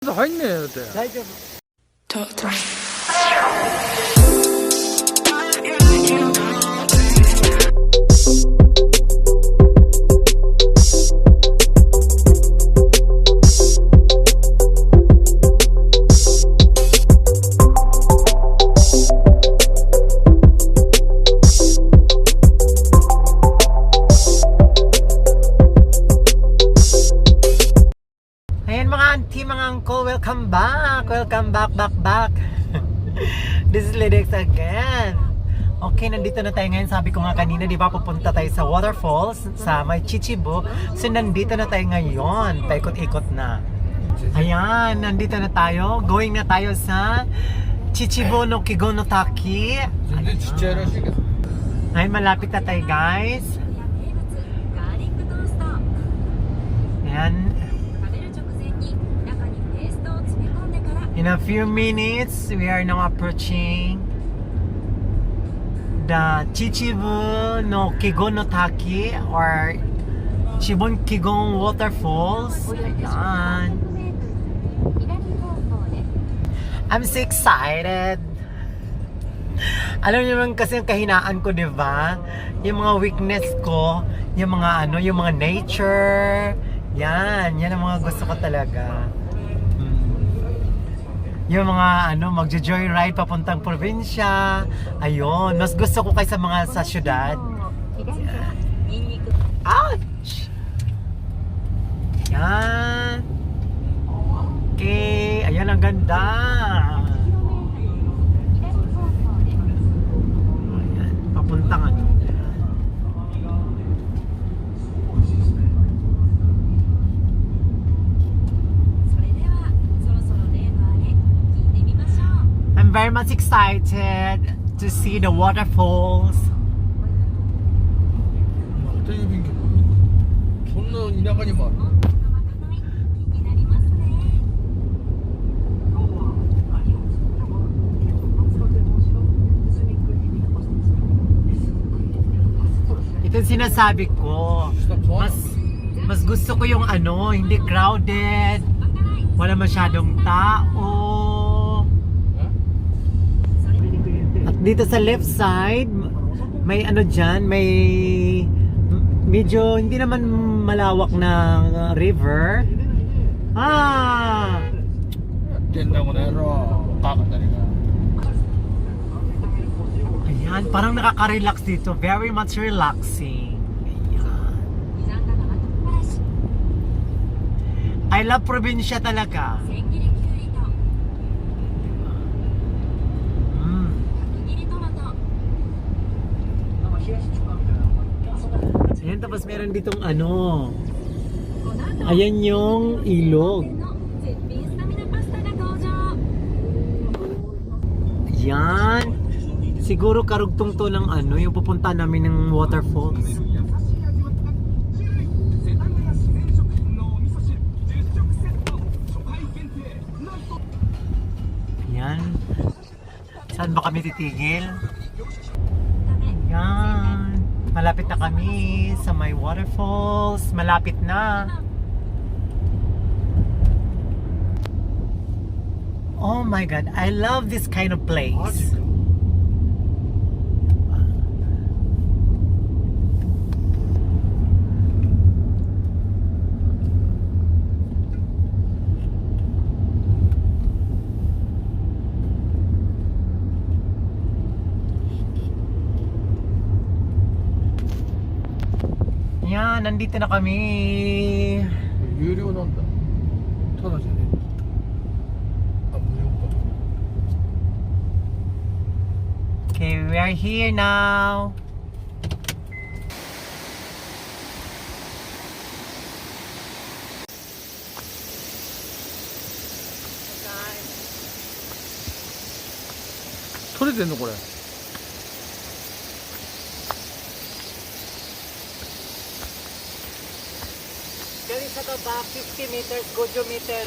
入んねえよって。大丈夫。Ayan mga auntie, mga uncle, welcome back! Welcome back! This is Ladyx again. Okay, nandito na tayo ngayon. Sabi ko nga kanina, di ba, pupunta tayo sa waterfalls sa may Chichibu. So, nandito na tayo ngayon. Paikot-ikot na. Ayan, nandito na tayo. Going na tayo sa Chichibu Kegon Waterfalls. Ay, malapit na tayo, guys. Ayan. In a few minutes, we are now approaching the Chichibu Kegon Waterfalls or Chichibu Kegon Waterfalls. Ayan. I'm so excited. Alam niyo naman kasi yung kahinaan ko, di ba? Yung mga weakness ko, yung mga yung mga nature. Yan ang mga gusto ko talaga. Yung mga magjo-joyride papuntang probinsya. Ayun, mas gusto ko kaysa mga sa syudad. Ouch! Yan. Okay, ayan ang ganda. Ayan, papuntang I'm very much excited to see the waterfalls. Ito yung sinasabi ko. Mas gusto ko yung hindi crowded, wala masyadong tao. Dito sa left side, may dyan, may medyo hindi naman malawak na river. Ayan, parang nakaka-relax dito. Very much relaxing. Ayan. I love probinsya talaga. Ayan, tapos meron ditong ayan yung ilog. Ayan. Siguro karugtong to ng yung pupunta namin ng waterfalls. Ayan. Saan ba kami titigil? Ayan. Malapit na kami sa may waterfalls. Malapit na. Oh my God, I love this kind of place. Yan, nandito na kami. Okay, we are here now. Dari sa baba, 50 meters, 50 meter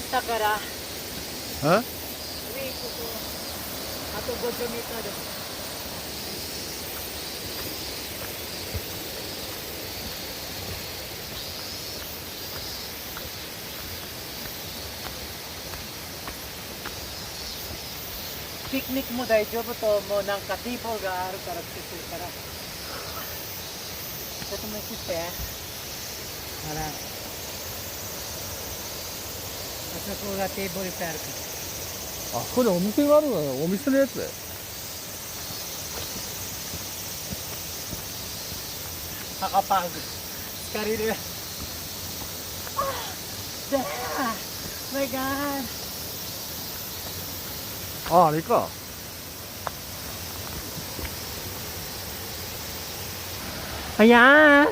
下から Huh? 上ここあと50メーターです。picnic mo dahil job to mo ng katibo ga araw karag sister kara. Ito may sister. Para. Asa ko ga table repair ko. あそこでお店があるのよ。お店のやつだよ。Kakapagod. Karili. There! My God! あ、あれか。Ayan!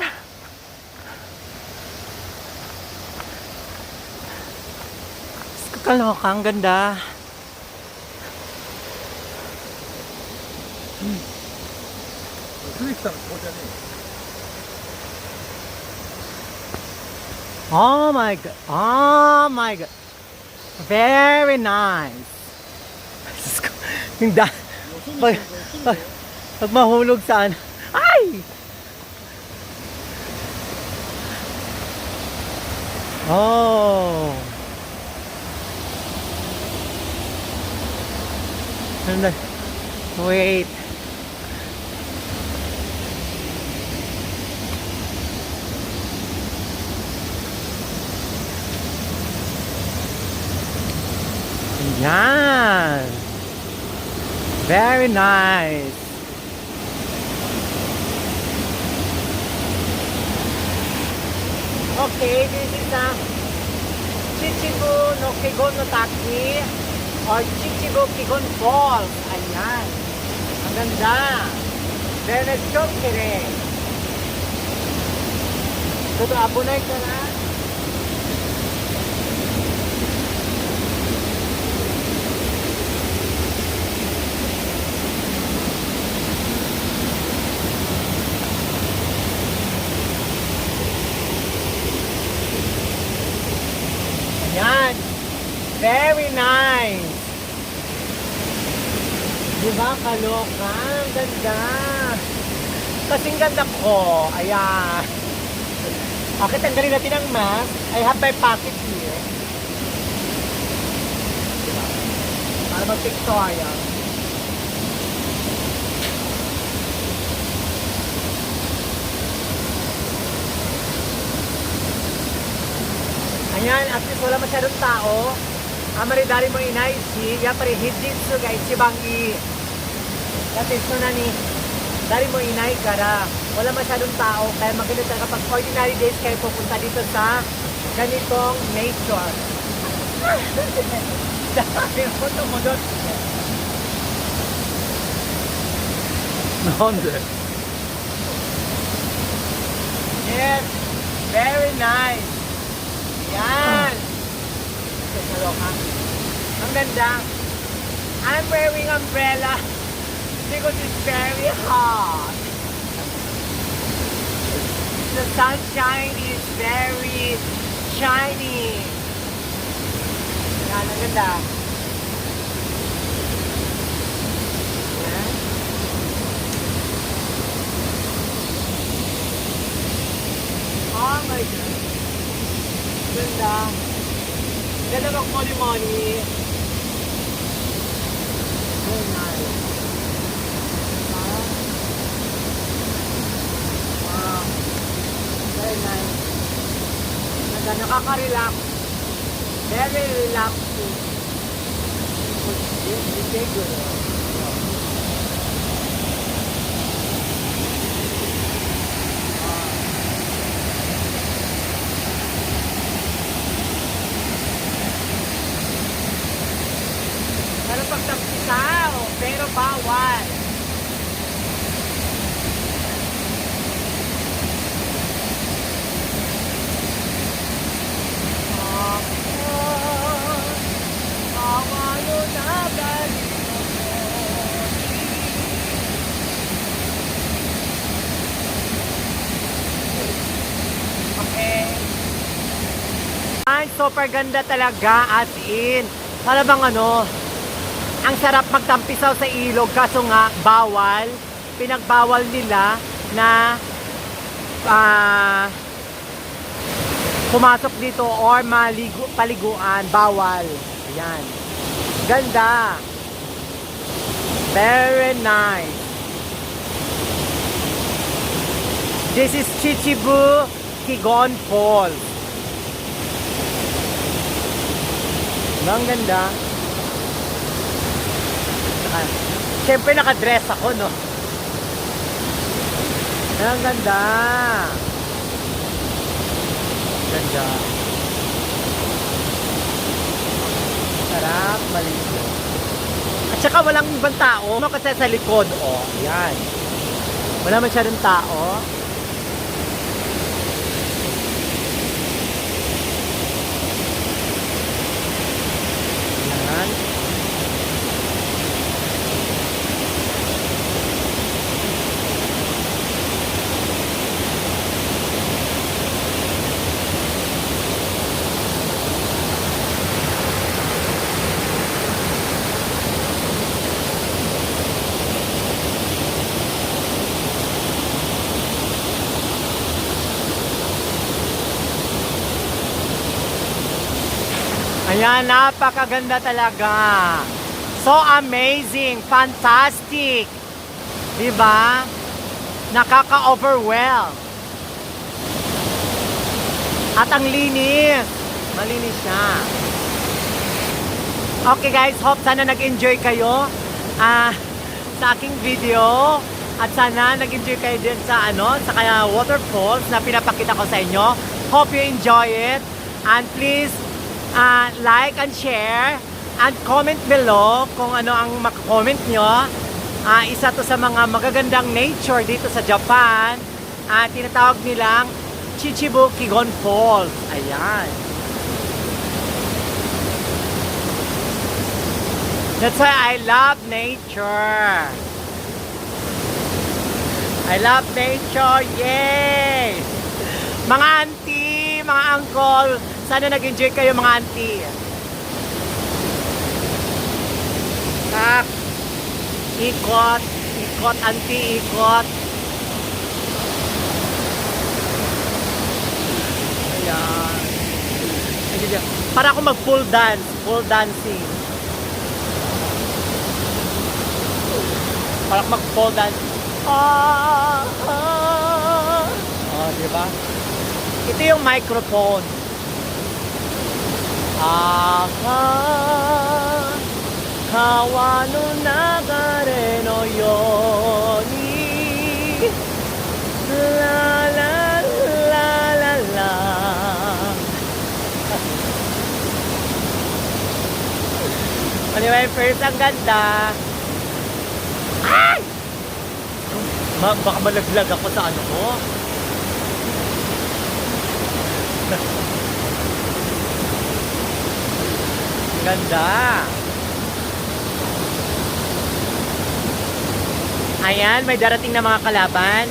Kaloka, ang ganda. Oh my God! Oh my God! Very nice! Yung pag mahulog saan? Ay! Oh! Wait. Yan. Very nice. Okay, this is a Chichibu Kegon Waterfalls or Chichibu Kegon Waterfalls. Ayan. Ang ganda. Very nice job, kire. Ito, abunay ka na. Ayan. Very nice. Diba kaloka? Ang ganda. Kasing ganda ko. Ayan. Okay, tanggalin natin ang mask. I have my pocket here. Diba? Para mag-pictorial. Ayan, at least wala masyadong tao. Amaridari mo inaisi, yapari hijitsu ga ichibang i. Kasi so na ni, dari mo inay kara. Wala masyadong tao, kaya maganda talaga pag ordinary days kayo pupunta dito sa ganitong nature. Dahil mo tumulot. Nande? Yes, very nice. Yan. Ang ganda. I'm wearing umbrella because it's very hot. The sunshine is very shiny. Yan, ang ganda. Yan. Oh my God. Ganda. Ganda mag-money-money. Very nice. Wow. Very nice. Ganda, nakaka-relax. Very relaxing. Very good. Pero pagtapsisaw, pero bawal. Okay. Ay, super ganda talaga, as in. Para bang ano, ang sarap magtampisaw sa ilog kaso nga bawal, pinagbawal nila na pumasok dito or paliguan, bawal. Ayan. Ganda. Very nice. This is Chichibu Kegon Waterfalls. Ang ganda. Siyempre nakadress ako, no? Ang ganda. Ganda. Sarap, maligo. At saka walang ibang tao. Kasi sa likod, oh. Yan. Wala masyadong tao. Yan. Ayan, napakaganda talaga. So amazing, fantastic. Diba? Nakaka-overwhelm. At ang linis. Malinis siya. Okay guys, hope sana nag-enjoy kayo sa aking video. At sana nag-enjoy kayo din sa sa kaya waterfalls na pinapakita ko sa inyo. Hope you enjoy it. And please like and share and comment below kung ano ang makakomment nyo. Isa to sa mga magagandang nature dito sa Japan. Tinatawag nilang Chichibu Kegon Waterfalls. Ayan. That's why I love nature. I love nature. Yay! Mga auntie, mga uncle, sana nag-enjoy kayo mga auntie. Tak. Ikot. Ikot auntie, ikot. Ayan. Para ako mag-full dance. Full dancing. Para ako mag-full dance. Oh, diba? Ito yung microphone. Kawa no nagare no yoni la la la la la. Anyway, first ang ganda. Ay! Baka malaglag ako sa ano ko. Ganda. Ayan, may darating na mga kalaban.